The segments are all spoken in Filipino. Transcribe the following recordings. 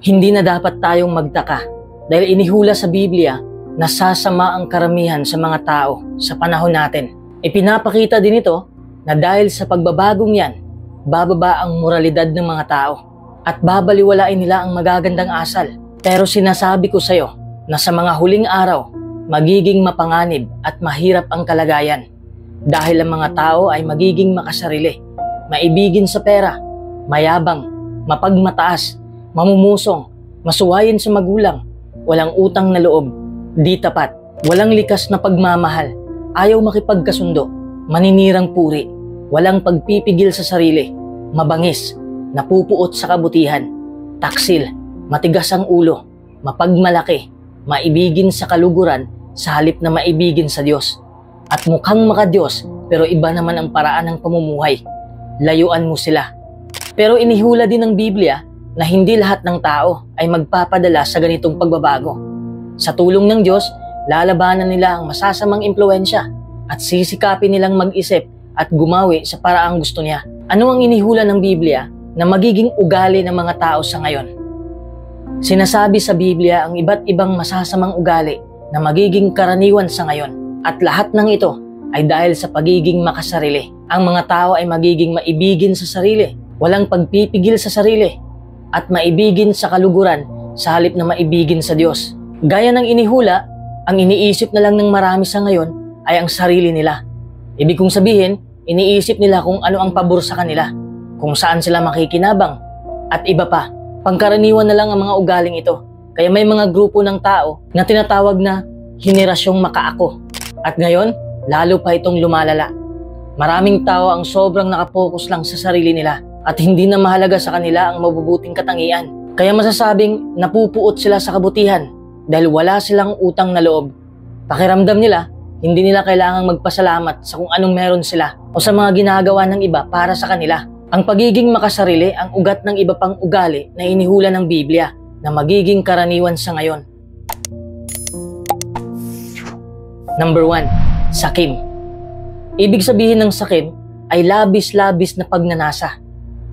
Hindi na dapat tayong magtaka dahil inihula sa Biblia na sasama ang karamihan sa mga tao sa panahon natin. Ipinapakita din ito na dahil sa pagbabagong yan, bababa ang moralidad ng mga tao at babaliwalain nila ang magagandang asal. Pero sinasabi ko sa iyo na sa mga huling araw, magiging mapanganib at mahirap ang kalagayan dahil ang mga tao ay magiging makasarili, maibigin sa pera, mayabang, mapagmataas, mamumusong, masuwayin sa magulang, walang utang na loob, di tapat, walang likas na pagmamahal, ayaw makipagkasundo, maninirang puri, walang pagpipigil sa sarili, mabangis, napupuot sa kabutihan, taksil, matigas ang ulo, mapagmalaki, maibigin sa kaluguran sa halip na maibigin sa Diyos. At mukhang makadiyos pero iba naman ang paraan ng pamumuhay. Layuan mo sila. Pero inihula din ng Biblia na hindi lahat ng tao ay magpapadala sa ganitong pagbabago. Sa tulong ng Diyos, lalabanan nila ang masasamang impluensya at sisikapin nilang mag-isip at gumawi sa paraang gusto niya. Ano ang inihula ng Biblia na magiging ugali ng mga tao sa ngayon? Sinasabi sa Biblia ang iba't ibang masasamang ugali na magiging karaniwan sa ngayon. At lahat ng ito ay dahil sa pagiging makasarili. Ang mga tao ay magiging maibigin sa sarili, walang pagpipigil sa sarili, at maibigin sa kaluguran sa halip na maibigin sa Diyos. Gaya ng inihula, ang iniisip na lang ng marami sa ngayon ay ang sarili nila. Ibig kong sabihin, iniisip nila kung ano ang pabor sa kanila, kung saan sila makikinabang, at iba pa. Pangkaraniwan na lang ang mga ugaling ito. Kaya may mga grupo ng tao na tinatawag na henerasyong makaako. At ngayon, lalo pa itong lumalala. Maraming tao ang sobrang nakapokus lang sa sarili nila at hindi na mahalaga sa kanila ang mabubuting katangian. Kaya masasabing napupuot sila sa kabutihan dahil wala silang utang na loob. Pakiramdam nila, hindi nila kailangang magpasalamat sa kung anong meron sila o sa mga ginagawa ng iba para sa kanila. Ang pagiging makasarili ang ugat ng iba pang ugali na inihula ng Biblia na magiging karaniwan sa ngayon. Number 1, sakim. Ibig sabihin ng sakim ay labis-labis na pagnanasa,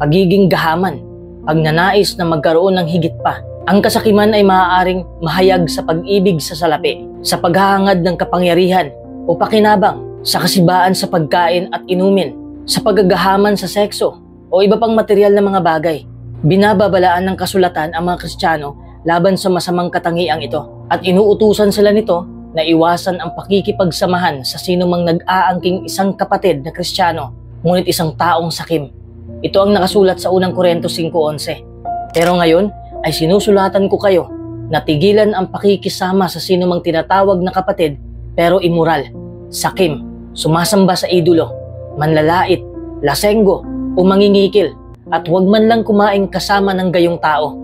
pagiging gahaman, pagnanais na magkaroon ng higit pa. Ang kasakiman ay maaaring mahayag sa pag-ibig sa salapi, sa paghahangad ng kapangyarihan o pakinabang, sa kasibaan sa pagkain at inumin, sa paggagahaman sa sekso o iba pang material na mga bagay. Binababalaan ng kasulatan ang mga Kristiyano laban sa masamang katangiang ito at inuutusan sila nito na iwasan ang pakikipagsamahan sa sinumang nag-aangking isang kapatid na Kristiyano, ngunit isang taong sakim. Ito ang nakasulat sa unang Korinto 5:11. Pero ngayon ay sinusulatan ko kayo na tigilan ang pakikisama sa sinumang tinatawag na kapatid pero immoral, sakim, sumasamba sa idolo, manlalait, lasenggo o mangingikil, at huwag man lang kumain kasama ng gayong tao.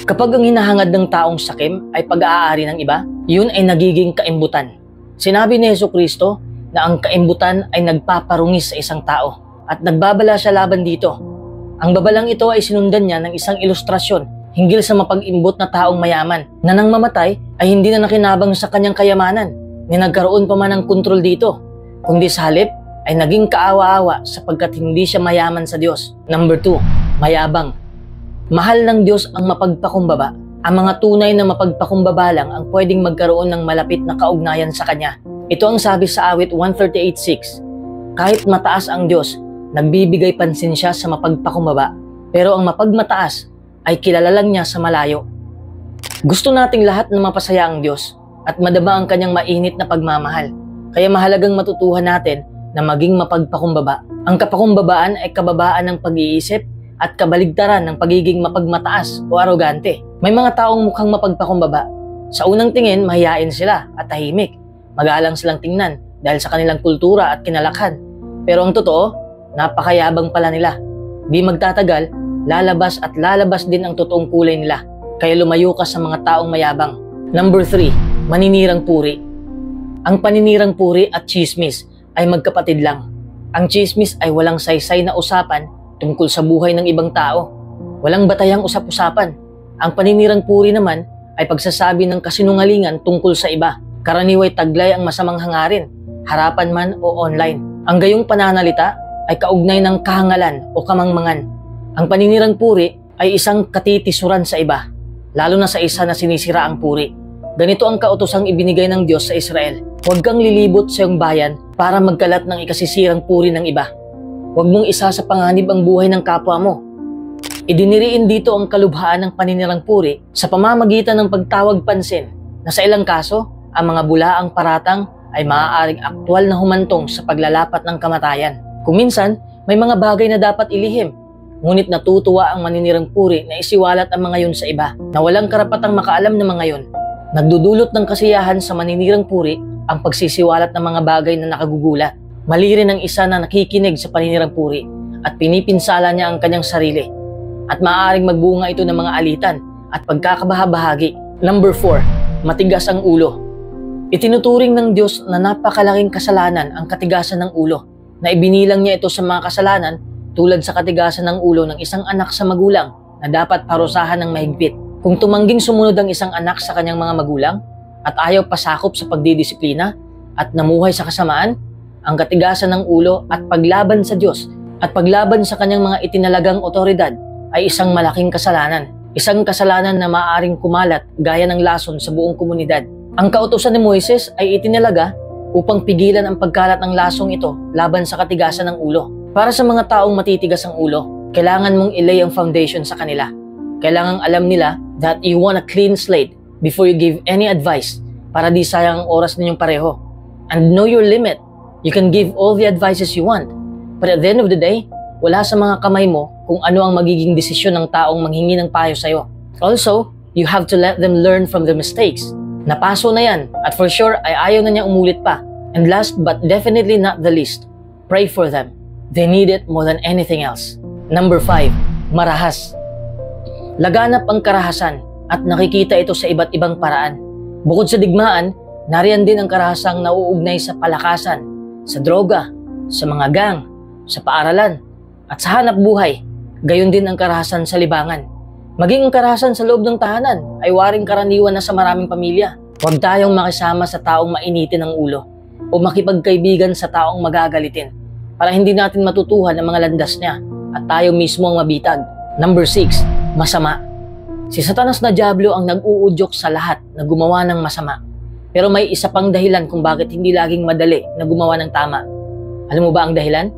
Kapag ang hinahangad ng taong sakim ay pag-aari ng iba, yun ay nagiging kaimbutan. Sinabi ni Jesucristo na ang kaimbutan ay nagpaparungis sa isang tao at nagbabala siya laban dito. Ang babalang ito ay sinundan niya ng isang ilustrasyon hinggil sa mapag-imbot na taong mayaman na nang mamatay ay hindi na nakinabang sa kanyang kayamanan ni nagkaroon pa man ng kontrol dito, kundi sa halip ay naging kaawa-awa sapagkat hindi siya mayaman sa Diyos. Number 2, mayabang. Mahal ng Diyos ang mapagpakumbaba. Ang mga tunay na mapagpakumbaba lang ang pwedeng magkaroon ng malapit na kaugnayan sa Kanya. Ito ang sabi sa awit 138:6. Kahit mataas ang Diyos, nagbibigay pansin siya sa mapagpakumbaba. Pero ang mapagmataas ay kilala lang niya sa malayo. Gusto nating lahat na mapasaya ang Diyos at madama ang Kanyang mainit na pagmamahal. Kaya mahalagang matutuhan natin na maging mapagpakumbaba. Ang kapakumbabaan ay kababaan ng pag-iisip at kabaligtaran ng pagiging mapagmataas o arogante. May mga taong mukhang mapagpakumbaba. Sa unang tingin, mahiyain sila at tahimik. Magalang silang tingnan dahil sa kanilang kultura at kinalakhan. Pero ang totoo, napakayabang pala nila. Di magtatagal, lalabas at lalabas din ang totoong kulay nila. Kaya lumayo ka sa mga taong mayabang. Number 3, maninirang puri. Ang paninirang puri at chismis ay magkapatid lang. Ang chismis ay walang saysay na usapan tungkol sa buhay ng ibang tao. Walang batayang usap-usapan. Ang paninirang puri naman ay pagsasabi ng kasinungalingan tungkol sa iba. Karaniway taglay ang masamang hangarin, harapan man o online. Ang gayong pananalita ay kaugnay ng kahangalan o kamangmangan. Ang paninirang puri ay isang katitisuran sa iba. lalo na sa isa na sinisira ang puri. Ganito ang kautosang ibinigay ng Diyos sa Israel. Huwag kang lilibot sa iyong bayan para magkalat ng ikasisirang puri ng iba. Huwag mong isa sa panganib ang buhay ng kapwa mo. Idiniriin dito ang kalubhaan ng paninirang puri sa pamamagitan ng pagtawag pansin na sa ilang kaso, ang mga bulaang paratang ay maaaring aktwal na humantong sa paglalapat ng kamatayan. Kung minsan, may mga bagay na dapat ilihim, ngunit natutuwa ang maninirang puri na isiwalat ang mga yun sa iba na walang karapatang makaalam ng mga yun. Nagdudulot ng kasiyahan sa maninirang puri ang pagsisiwalat ng mga bagay na nakagugulat. Mali rin ang isa na nakikinig sa paninirang puri at pinipinsala niya ang kanyang sarili. At maaaring magbunga ito ng mga alitan at pagkakabahabahagi. Number 4, matigas ang ulo. Itinuturing ng Diyos na napakalaking kasalanan ang katigasan ng ulo, na ibinilang niya ito sa mga kasalanan tulad sa katigasan ng ulo ng isang anak sa magulang na dapat parusahan ng mahigpit. Kung tumangging sumunod ang isang anak sa kanyang mga magulang at ayaw pasakop sa pagdidisiplina at namuhay sa kasamaan, ang katigasan ng ulo at paglaban sa Diyos at paglaban sa kanyang mga itinalagang otoridad ay isang malaking kasalanan. Isang kasalanan na maaaring kumalat gaya ng lason sa buong komunidad. Ang kautusan ni Moises ay itinalaga upang pigilan ang pagkalat ng lasong ito laban sa katigasan ng ulo. Para sa mga taong matitigas ang ulo, kailangan mong ilay ang foundation sa kanila. Kailangang alam nila that you want a clean slate before you give any advice para di sayang ang oras ninyong pareho. And know your limit. You can give all the advices you want, but at the end of the day, wala sa mga kamay mo kung ano ang magiging desisyon ng taong manghingi ng payo sa'yo. Also, you have to let them learn from the mistakes. Napaso na yan at for sure ay ayaw na niya umulit pa. And last but definitely not the least, pray for them. They need it more than anything else. Number 5, marahas. Laganap ang karahasan at nakikita ito sa iba't ibang paraan. Bukod sa digmaan, nariyan din ang karahasang nauugnay sa palakasan, sa droga, sa mga gang, sa paaralan, at sa hanap buhay. Gayon din ang karahasan sa libangan. Maging ang karahasan sa loob ng tahanan ay waring karaniwan na sa maraming pamilya. Huwag tayong makisama sa taong mainitin ang ulo o makipagkaibigan sa taong magagalitin para hindi natin matutuhan ang mga landas niya at tayo mismo ang mabitag. Number 6, masama. Si Satanas na Diablo ang nag-uudyok sa lahat na gumawa ng masama. Pero may isa pang dahilan kung bakit hindi laging madali na gumawa ng tama. Alam mo ba ang dahilan?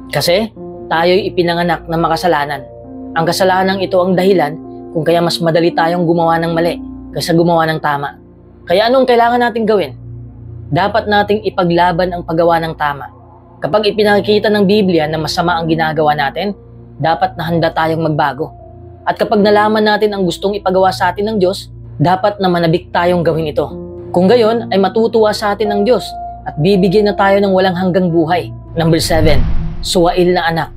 Kasi tayo'y ipinanganak na makasalanan. Ang kasalanang ito ang dahilan kung kaya mas madali tayong gumawa ng mali kaysa gumawa ng tama. Kaya anong kailangan nating gawin? Dapat nating ipaglaban ang paggawa ng tama. Kapag ipinakikita ng Biblia na masama ang ginagawa natin, dapat na handa tayong magbago. At kapag nalaman natin ang gustong ipagawa sa atin ng Diyos, dapat na manabik tayong gawin ito. Kung gayon ay matutuwa sa atin ng Diyos at bibigyan na tayo ng walang hanggang buhay. Number 7, suwail na anak.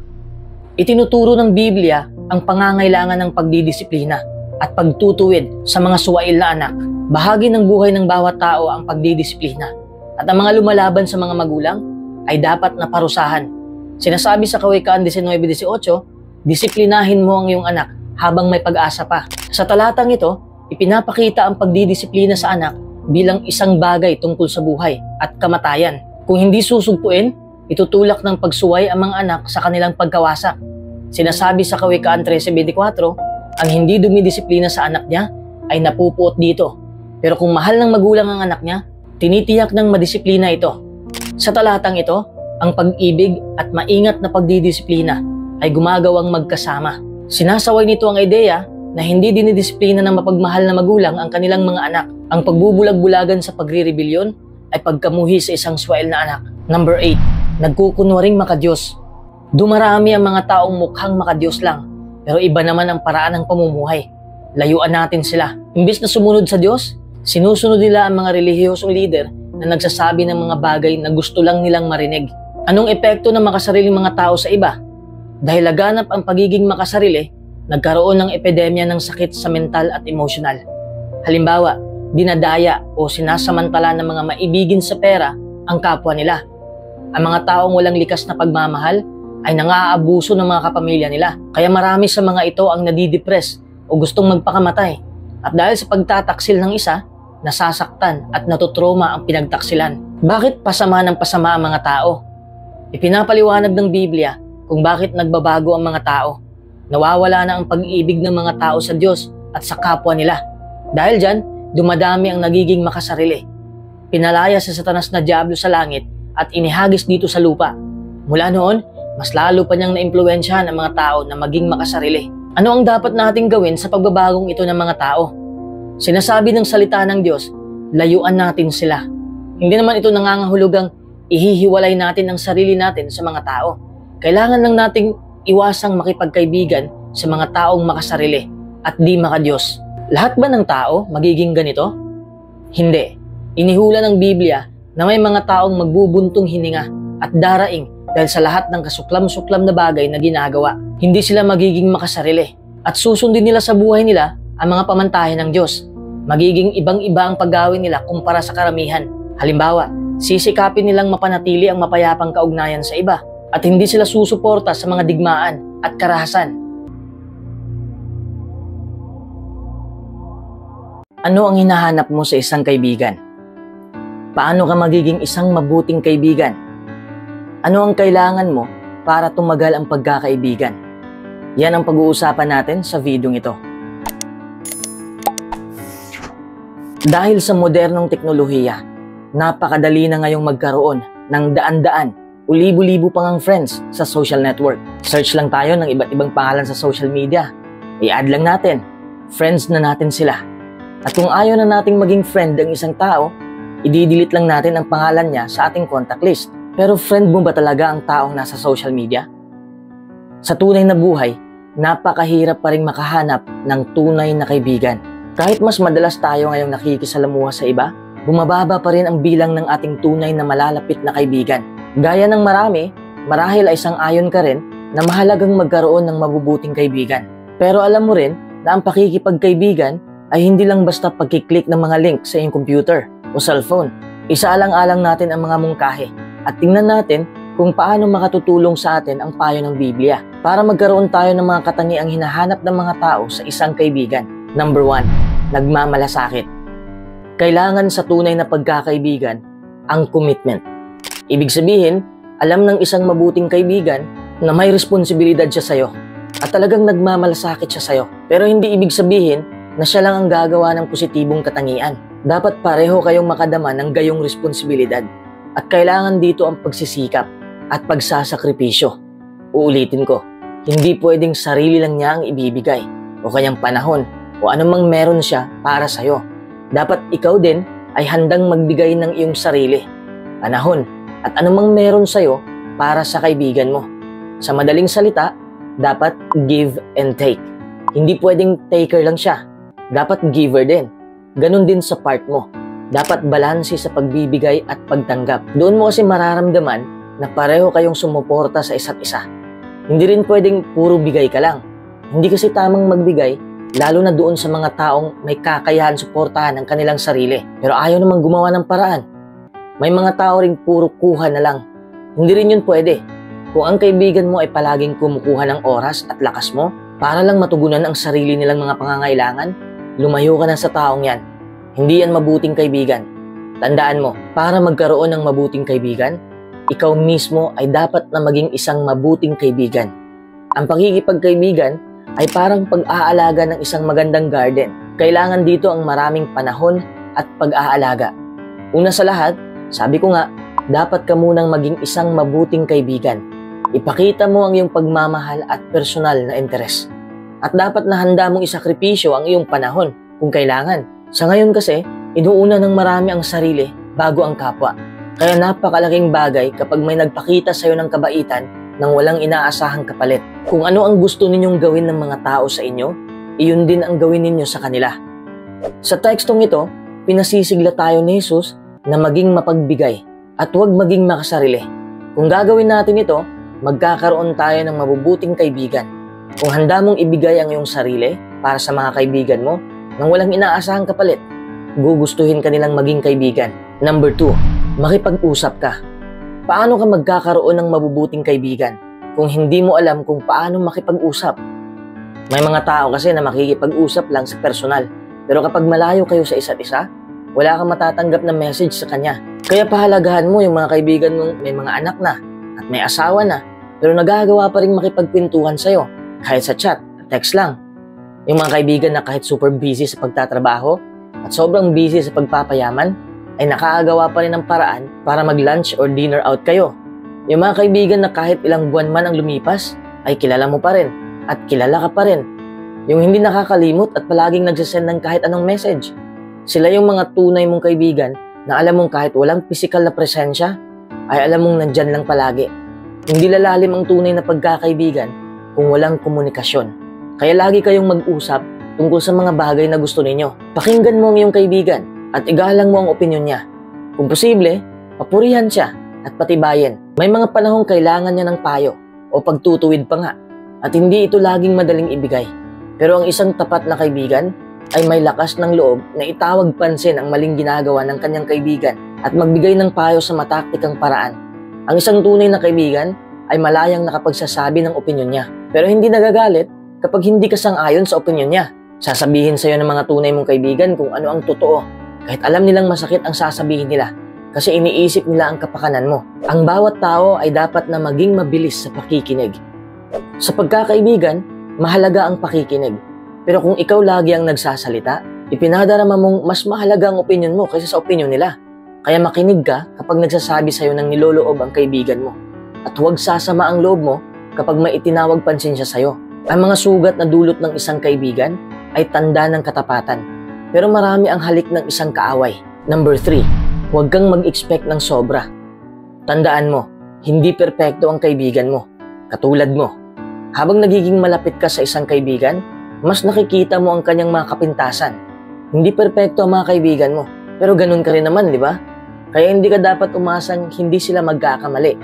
Itinuturo ng Biblia ang pangangailangan ng pagdidisiplina at pagtutuwid sa mga suwail na anak. Bahagi ng buhay ng bawat tao ang pagdidisiplina at ang mga lumalaban sa mga magulang ay dapat na parusahan. Sinasabi sa Kawikaan 19:18, disiplinahin mo ang iyong anak habang may pag-asa pa. Sa talatang ito, ipinapakita ang pagdidisiplina sa anak bilang isang bagay tungkol sa buhay at kamatayan. Kung hindi susugpuin, itutulak ng pagsuway ang mga anak sa kanilang pagkawasak. Sinasabi sa Kawikaan 13:24, ang hindi dumidisiplina sa anak niya ay napupuot dito. Pero kung mahal ng magulang ang anak niya, tinitiyak ng madisiplina ito. Sa talatang ito, ang pag-ibig at maingat na pagdidisiplina ay gumagawang magkasama. Sinasaway nito ang ideya na hindi dinidisiplina ng mapagmahal na magulang ang kanilang mga anak. Ang pagbubulag-bulagan sa pagre-rebelyon ay pagkamuhi sa isang suwail na anak. Number 8, nagkukunwaring makadiyos. Dumarami ang mga taong mukhang makadiyos lang, pero iba naman ang paraan ng pamumuhay. Layuan natin sila. Imbis na sumunod sa Diyos, sinusunod nila ang mga relihiyosong leader na nagsasabi ng mga bagay na gusto lang nilang marinig. Anong epekto ng makasariling mga tao sa iba? Dahil laganap ang pagiging makasarili, nagkaroon ng epidemya ng sakit sa mental at emosyonal. Halimbawa, dinadaya o sinasamantala ng mga maibigin sa pera ang kapwa nila. Ang mga taong walang likas na pagmamahal ay nang-aabuso ng mga kapamilya nila. Kaya marami sa mga ito ang nadidepress o gustong magpakamatay. At dahil sa pagtataksil ng isa, nasasaktan at natutroma ang pinagtaksilan. Bakit pasama ng pasama ang mga tao? Ipinapaliwanag ng Biblia kung bakit nagbabago ang mga tao. Nawawala na ang pag-ibig ng mga tao sa Diyos at sa kapwa nila. Dahil dyan, dumadami ang nagiging makasarili. Pinalaya sa Satanas na Diablo sa langit at inihagis dito sa lupa. Mula noon, mas lalo pa niyang naimpluwensyahan ang mga tao na maging makasarili. Ano ang dapat nating gawin sa pagbabagong ito ng mga tao? Sinasabi ng salita ng Diyos, layuan natin sila. Hindi naman ito nangangahulugang ihihiwalay natin ang sarili natin sa mga tao. Kailangan lang nating iwasang makipagkaibigan sa mga taong makasarili at di makadiyos. Lahat ba ng tao magiging ganito? Hindi. Inihula ng Biblia na may mga taong magbubuntong hininga at daraing dahil sa lahat ng kasuklam-suklam na bagay na ginagawa. Hindi sila magiging makasarili at susundin nila sa buhay nila ang mga pamantahe ng Diyos. Magiging ibang-iba ang paggawin nila kumpara sa karamihan. Halimbawa, sisikapin nilang mapanatili ang mapayapang kaugnayan sa iba at hindi sila susuporta sa mga digmaan at karahasan. Ano ang hinahanap mo sa isang kaibigan? Paano ka magiging isang mabuting kaibigan? Ano ang kailangan mo para tumagal ang pagkakaibigan? Yan ang pag-uusapan natin sa videong ito. Dahil sa modernong teknolohiya, napakadali na ngayong magkaroon ng daan-daan o libo-libo pang ang friends sa social network. Search lang tayo ng iba't ibang pangalan sa social media. I-add lang natin, friends na natin sila. At kung ayaw na nating maging friend ng isang tao, i-delete lang natin ang pangalan niya sa ating contact list. Pero friend mo ba talaga ang taong nasa social media? Sa tunay na buhay, napakahirap pa rin makahanap ng tunay na kaibigan. Kahit mas madalas tayo ngayong nakikisalamuha sa iba, bumababa pa rin ang bilang ng ating tunay na malalapit na kaibigan. Gaya ng marami, marahil ay sang-ayon ka rin na mahalagang magkaroon ng mabubuting kaibigan. Pero alam mo rin na ang pakikipagkaibigan ay hindi lang basta pagkiklik ng mga link sa iyong computer o cellphone. Isaalang-alang natin ang mga mungkahi at tingnan natin kung paano makatutulong sa atin ang payo ng Biblia para magkaroon tayo ng mga katangiang hinahanap ng mga tao sa isang kaibigan. Number 1, nagmamalasakit. Kailangan sa tunay na pagkakaibigan ang commitment. Ibig sabihin, alam ng isang mabuting kaibigan na may responsibilidad siya sa'yo at talagang nagmamalasakit siya sa'yo. Pero hindi ibig sabihin na siya lang ang gagawa ng positibong katangian. Dapat pareho kayong makadama ng gayong responsibilidad at kailangan dito ang pagsisikap at pagsasakripisyo. Uulitin ko, hindi pwedeng sarili lang niya ang ibibigay o kanyang panahon o anumang meron siya para sa'yo. Dapat ikaw din ay handang magbigay ng iyong sarili, panahon at anumang meron sa'yo para sa kaibigan mo. Sa madaling salita, dapat give and take. Hindi pwedeng taker lang siya, dapat giver din. Ganon din sa part mo. Dapat balanse sa pagbibigay at pagtanggap. Doon mo kasi mararamdaman na pareho kayong sumuporta sa isa't isa. Hindi rin pwedeng puro bigay ka lang. Hindi kasi tamang magbigay, lalo na doon sa mga taong may kakayahan suportahan ng kanilang sarili. Pero ayaw namang gumawa ng paraan. May mga tao ring puro kuha na lang. Hindi rin yun pwede. Kung ang kaibigan mo ay palaging kumukuha ng oras at lakas mo para lang matugunan ang sarili nilang mga pangangailangan, lumayo ka na sa taong yan. Hindi yan mabuting kaibigan. Tandaan mo, para magkaroon ng mabuting kaibigan, ikaw mismo ay dapat na maging isang mabuting kaibigan. Ang pakikipagkaibigan ay parang pag-aalaga ng isang magandang garden. Kailangan dito ang maraming panahon at pag-aalaga. Una sa lahat, sabi ko nga, dapat ka munang maging isang mabuting kaibigan. Ipakita mo ang iyong pagmamahal at personal na interes. At dapat na handa mong isakripisyo ang iyong panahon kung kailangan. Sa ngayon kasi, inuuna ng marami ang sarili bago ang kapwa. Kaya napakalaking bagay kapag may nagpakita sa iyo ng kabaitan nang walang inaasahang kapalit. Kung ano ang gusto ninyong gawin ng mga tao sa inyo, iyon din ang gawin ninyo sa kanila. Sa tekstong ito, pinasisigla tayo ni Jesus na maging mapagbigay at huwag maging makasarili. Kung gagawin natin ito, magkakaroon tayo ng mabubuting kaibigan. Kung handa mong ibigay ang iyong sarili para sa mga kaibigan mo nang walang inaasahang kapalit, gugustuhin ka nilang maging kaibigan. Number 2, makipag-usap ka. Paano ka magkakaroon ng mabubuting kaibigan kung hindi mo alam kung paano makipag-usap? May mga tao kasi na makikipag-usap lang sa personal, pero kapag malayo kayo sa isa't isa, wala kang matatanggap na message sa kanya. Kaya pahalagahan mo yung mga kaibigan mong may mga anak na at may asawa na, pero nagagawa pa rin makipagkwentuhan sa'yo kahit sa chat at text lang. Yung mga kaibigan na kahit super busy sa pagtatrabaho at sobrang busy sa pagpapayaman, ay nakakagawa pa rin ng paraan para mag-lunch or dinner out kayo. Yung mga kaibigan na kahit ilang buwan man ang lumipas, ay kilala mo pa rin at kilala ka pa rin. Yung hindi nakakalimot at palaging nagsasend ng kahit anong message. Sila yung mga tunay mong kaibigan na alam mong kahit walang physical na presensya, ay alam mong nandyan lang palagi. Hindi lalalim ang tunay na pagkakaibigan kung walang komunikasyon. Kaya lagi kayong mag-usap tungkol sa mga bagay na gusto ninyo. Pakinggan mo ang iyong kaibigan at igalang mo ang opinyon niya. Kung posible, papurihan siya at patibayin. May mga panahong kailangan niya ng payo o pagtutuwid pa nga at hindi ito laging madaling ibigay. Pero ang isang tapat na kaibigan ay may lakas ng loob na itawag pansin ang maling ginagawa ng kanyang kaibigan at magbigay ng payo sa mataktikang paraan. Ang isang tunay na kaibigan ay malayang nakapagsasabi ng opinyon niya, pero hindi nagagalit kapag hindi ka sang-ayon sa opinyon niya. Sasabihin sa iyo ng mga tunay mong kaibigan kung ano ang totoo, kahit alam nilang masakit ang sasabihin nila, kasi iniisip nila ang kapakanan mo. Ang bawat tao ay dapat na maging mabilis sa pakikinig. Sa pagkakaibigan, mahalaga ang pakikinig. Pero kung ikaw lagi ang nagsasalita, ipinadarama mong mas mahalaga ang opinyon mo kaysa sa opinyon nila. Kaya makinig ka kapag nagsasabi sa'yo ng niloloob ang kaibigan mo. At huwag sasama ang loob mo kapag may itinawag pansin siya sa'yo. Ang mga sugat na dulot ng isang kaibigan ay tanda ng katapatan. Pero marami ang halik ng isang kaaway. Number 3, huwag kang mag-expect ng sobra. Tandaan mo, hindi perpekto ang kaibigan mo. Katulad mo, habang nagiging malapit ka sa isang kaibigan, mas nakikita mo ang kanyang mga kapintasan. Hindi perpekto ang mga kaibigan mo, pero ganun ka rin naman, di ba? Kaya hindi ka dapat umasang hindi sila magkakamali.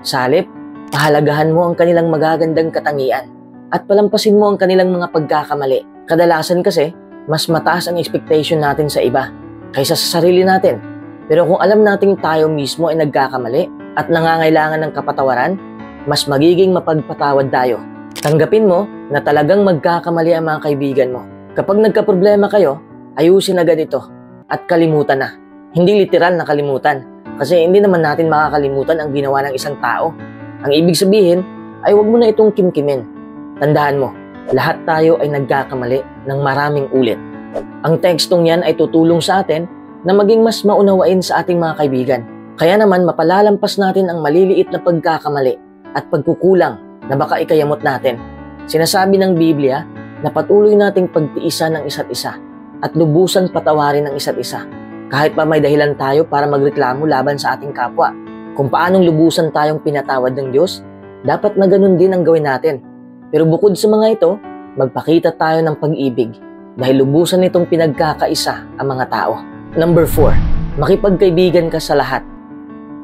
Sa halip, pahalagahan mo ang kanilang magagandang katangian at palampasin mo ang kanilang mga pagkakamali. Kadalasan kasi, mas mataas ang expectation natin sa iba kaysa sa sarili natin. Pero kung alam nating tayo mismo ay nagkakamali at nangangailangan ng kapatawaran, mas magiging mapagpatawad tayo. Tanggapin mo na talagang magkakamali ang mga kaibigan mo. Kapag nagkaproblema kayo, ayusin agad ito at kalimutan na. Hindi literal na kalimutan kasi hindi naman natin makakalimutan ang ginawa ng isang tao. Ang ibig sabihin ay huwag mo na itong kimkimin. Tandaan mo, lahat tayo ay nagkakamali ng maraming ulit. Ang tekstong yan ay tutulong sa atin na maging mas maunawain sa ating mga kaibigan. Kaya naman mapalalampas natin ang maliliit na pagkakamali at pagkukulang na baka ikayamot natin. Sinasabi ng Biblia na patuloy nating pagtiisan ng isa't isa at lubusan patawarin ng isa't isa. Kahit pa may dahilan tayo para magreklamo laban sa ating kapwa. Kung paanong lubusan tayong pinatawad ng Diyos, dapat na ganun din ang gawin natin. Pero bukod sa mga ito, magpakita tayo ng pag-ibig dahil lubusan nitong pinagkakaisa ang mga tao. Number 4, makipagkaibigan ka sa lahat.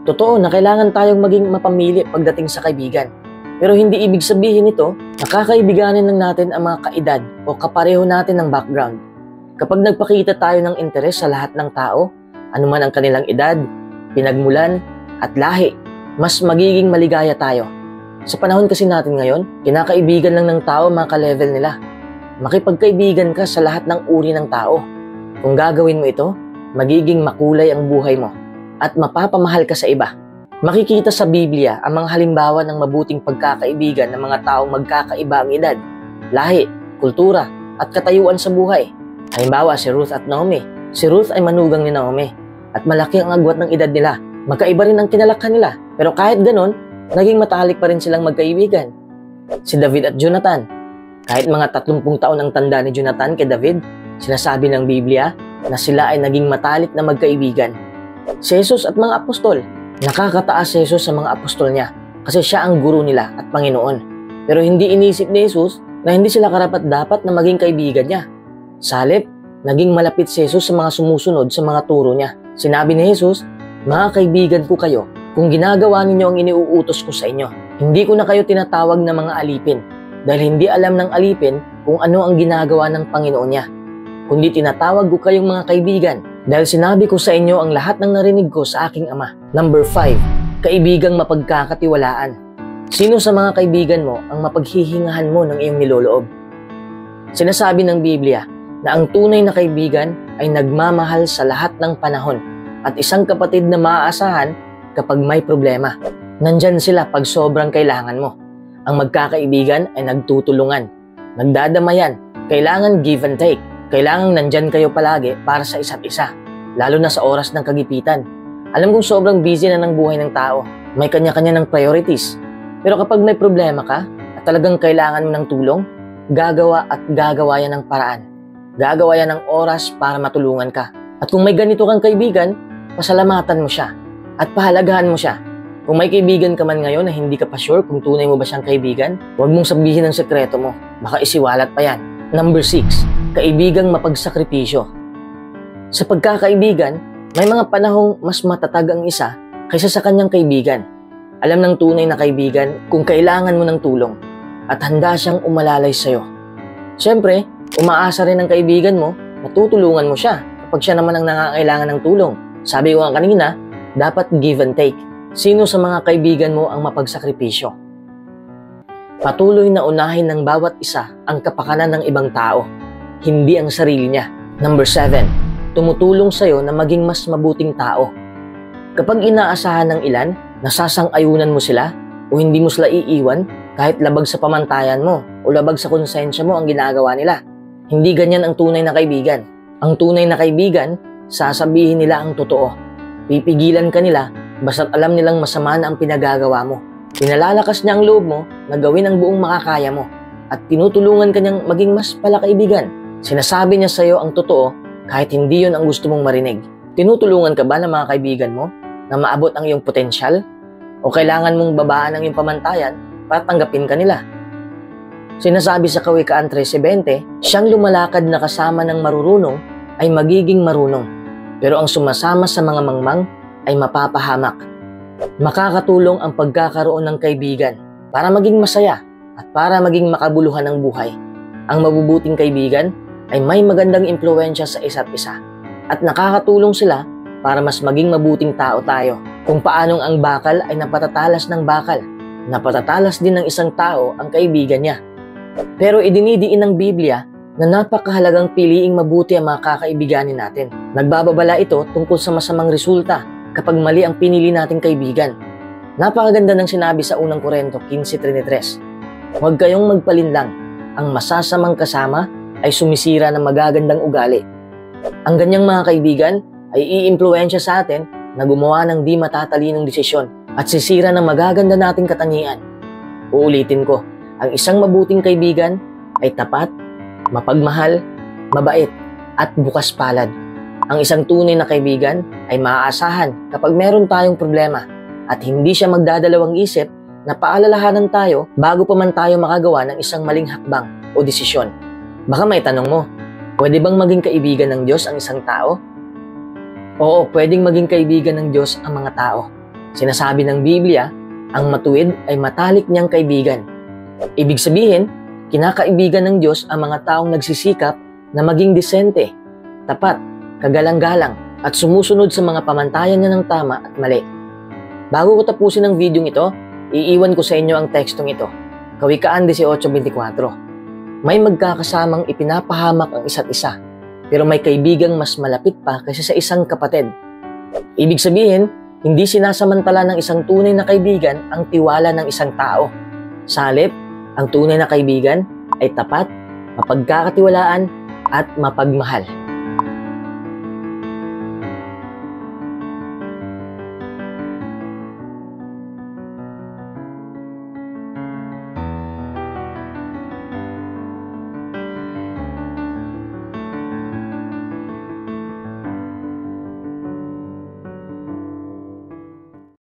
Totoo na kailangan tayong maging mapamili pagdating sa kaibigan. Pero hindi ibig sabihin nito na kakaibiganin lang natin ang mga kaedad o kapareho natin ng background. Kapag nagpakita tayo ng interes sa lahat ng tao, anuman ang kanilang edad, pinagmulan, at lahi, mas magiging maligaya tayo. Sa panahon kasi natin ngayon, kinakaibigan lang ng tao mga ka-level nila. Makipagkaibigan ka sa lahat ng uri ng tao. Kung gagawin mo ito, magiging makulay ang buhay mo at mapapamahal ka sa iba. Makikita sa Biblia ang mga halimbawa ng mabuting pagkakaibigan ng mga taong magkakaiba ang edad, lahi, kultura, at katayuan sa buhay. Halimbawa si Ruth at Naomi. Si Ruth ay manugang ni Naomi at malaki ang agwat ng edad nila. Magkaiba rin ang kinalakhan nila. Pero kahit ganon, naging matalik pa rin silang magkaibigan. Si David at Jonathan. Kahit mga 30 taon ang tanda ni Jonathan kay David, sinasabi ng Biblia na sila ay naging matalik na magkaibigan. Si Jesus at mga apostol. Nakakataas si Jesus sa mga apostol niya kasi siya ang guro nila at Panginoon. Pero hindi inisip ni Jesus na hindi sila karapat-dapat na maging kaibigan niya. Sa halip, naging malapit si Jesus sa mga sumusunod sa mga turo niya. Sinabi ni Jesus, "Mga kaibigan ko kayo kung ginagawa ninyo ang iniuutos ko sa inyo. Hindi ko na kayo tinatawag na mga alipin dahil hindi alam ng alipin kung ano ang ginagawa ng Panginoon niya. Kundi tinatawag ko kayong mga kaibigan dahil sinabi ko sa inyo ang lahat ng narinig ko sa aking Ama." Number 5, kaibigang mapagkakatiwalaan. Sino sa mga kaibigan mo ang mapaghihingahan mo ng iyong niloloob? Sinasabi ng Biblia na ang tunay na kaibigan ay nagmamahal sa lahat ng panahon at isang kapatid na maaasahan kapag may problema. Nandyan sila pag sobrang kailangan mo. Ang magkakaibigan ay nagtutulungan, nagdadamayan, Kailangan give and take. Kailangan nandyan kayo palagi para sa isa't isa, lalo na sa oras ng kagipitan. Alam kong sobrang busy na ng buhay ng tao. May kanya-kanya ng priorities. Pero kapag may problema ka at talagang kailangan mo ng tulong, gagawa yan ng paraan. Gagawa yan ng oras para matulungan ka. At kung may ganito kang kaibigan, pasalamatan mo siya at pahalagahan mo siya. Kung may kaibigan ka man ngayon na hindi ka pa sure kung tunay mo ba siyang kaibigan, huwag mong sabihin ang sekreto mo. Baka isiwalat pa yan. Number 6, kaibigang mapagsakripisyo. Sa pagkakaibigan, may mga panahong mas matatag ang isa kaysa sa kanyang kaibigan. Alam ng tunay na kaibigan kung kailangan mo ng tulong at handa siyang umalalay sa'yo. Siyempre, umaasa rin ang kaibigan mo na tutulungan mo siya kapag siya naman ang nangangailangan ng tulong. Sabi ko nga kanina, dapat give and take. Sino sa mga kaibigan mo ang mapagsakripisyo? Patuloy na unahin ng bawat isa ang kapakanan ng ibang tao, hindi ang sarili niya. Number 7, tumutulong sa'yo na maging mas mabuting tao. Kapag inaasahan ng ilan, nasasang-ayunan mo sila o hindi mo sila iiwan kahit labag sa pamantayan mo o labag sa konsensya mo ang ginagawa nila. Hindi ganyan ang tunay na kaibigan. Ang tunay na kaibigan, sasabihin nila ang totoo. Pipigilan ka nila basta't alam nilang masama na ang pinagagawa mo. Pinalalakas niya ang loob mo na gawin ang buong makakaya mo at tinutulungan ka niyang maging mas palakaibigan. Sinasabi niya sa iyo ang totoo kahit hindi yon ang gusto mong marinig. Tinutulungan ka ba ng mga kaibigan mo na maabot ang iyong potensyal? O kailangan mong babaan ang iyong pamantayan para tanggapin ka nila? Sinasabi sa Kawikaan 13:20, siyang lumalakad na kasama ng marurunong ay magiging marunong, pero ang sumasama sa mga mangmang ay mapapahamak. Makakatulong ang pagkakaroon ng kaibigan para maging masaya at para maging makabuluhan ng buhay. Ang mabubuting kaibigan ay may magandang impluwensya sa isa't isa at nakakatulong sila para mas maging mabuting tao tayo. Kung paanong ang bakal ay napatatalas ng bakal, napatatalas din ng isang tao ang kaibigan niya. Pero idinidiin ng Biblia na napakahalagang piliing mabuti ang mga kakaibiganin natin. Nagbababala ito tungkol sa masamang resulta kapag mali ang pinili nating kaibigan. Napakaganda ng sinabi sa unang Korinto 15:33. Huwag kayong magpalinlang, ang masasamang kasama ay sumisira ng magagandang ugali. Ang ganyang mga kaibigan ay iimpluwensya sa atin na gumawa ng di matatalinong desisyon at sisira ng magaganda nating katangian. Uulitin ko, ang isang mabuting kaibigan ay tapat, mapagmahal, mabait, at bukas palad. Ang isang tunay na kaibigan ay maaasahan kapag meron tayong problema at hindi siya magdadalawang isip na paalalahanan tayo bago pa man tayo makagawa ng isang maling hakbang o desisyon. Baka may tanong mo, pwede bang maging kaibigan ng Diyos ang isang tao? Oo, pwedeng maging kaibigan ng Diyos ang mga tao. Sinasabi ng Biblia, ang matuwid ay matalik niyang kaibigan. Ibig sabihin, kinakaibigan ng Diyos ang mga taong nagsisikap na maging disente, tapat, kagalang-galang, at sumusunod sa mga pamantayan niya ng tama at mali. Bago ko tapusin ang video ito, iiwan ko sa inyo ang tekstong ito. Kawikaan 18:24. May magkakasamang ipinapahamak ang isa't isa, pero may kaibigang mas malapit pa kaysa sa isang kapatid. Ibig sabihin, hindi sinasamantala ng isang tunay na kaibigan ang tiwala ng isang tao. Sa halip, ang tunay na kaibigan ay tapat, mapagkakatiwalaan, at mapagmahal.